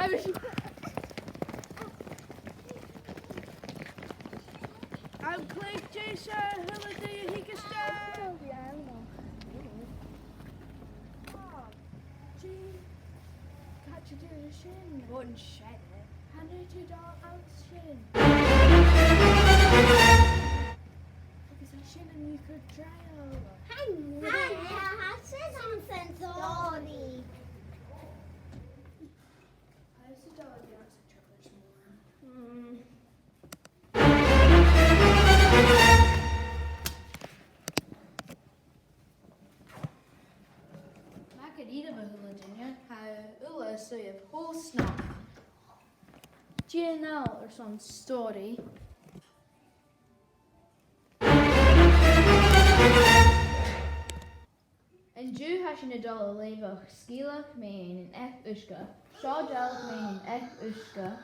I'm click Jason, who do you think is that? Catch you do the shin. One shed it. $102 ounce shin. Because I shin and you could Draoidheil. I said something sorry. How's the dog? You answer chocolate more. So you have whole snap. GNL or some story. And Jew has in a dollar leabhar sgoileach main in èisteachd. Draoidheil main in èisteachd.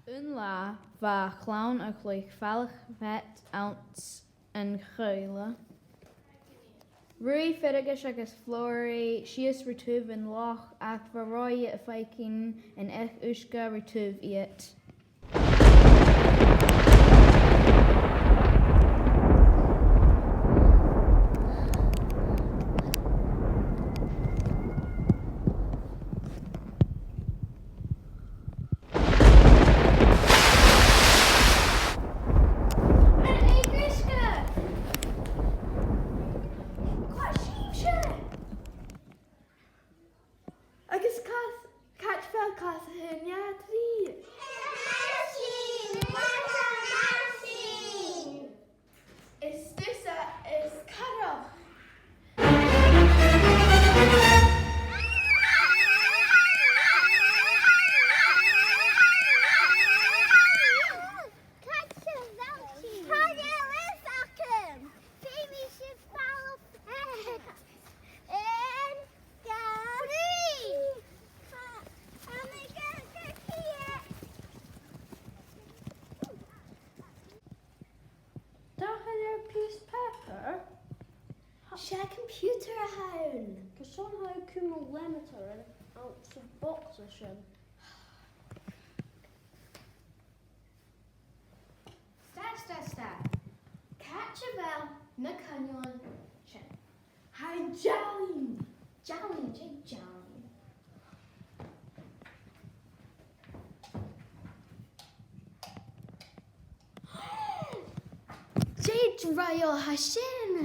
Leughas va clown a chloinn falch vet ounce and chéile. Rui fergus agus flóri sias retuv in loch ach varroy a faikin and èisteachd retuv iet. Share computer a haun. Cos somehow cumulmeter and ounce of box or shim. Start. Catch a bell, na canyon, chin. Hi, Jolly. Jolly. Draoidheil hashin.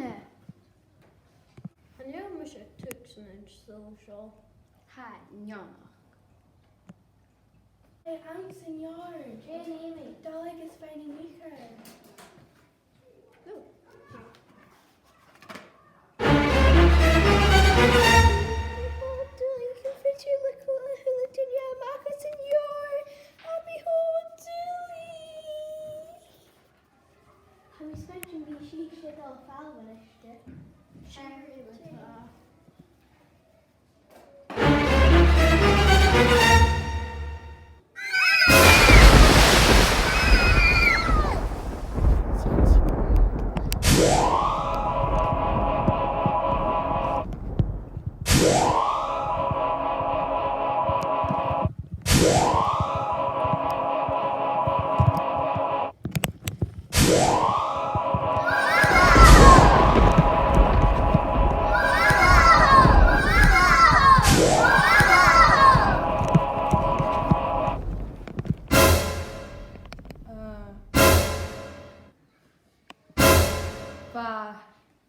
And you miss a tux and social. Hi, ionnsachadh. Hey, I'm Senor. Amy. Dolig is finding Iuchair. No.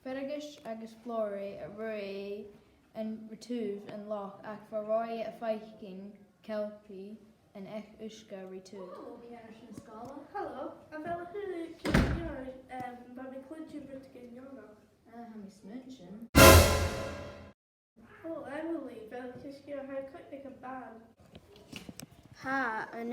Fergus agus flóri a rui and retuv and loch ach varroy a faikin kelpi and èisteachd retuv. Hello, I'm Bella Nuair, but we could you bring to Ha mi smutchen. Oh, Emily, Bella just how quick they can ban. Ha, an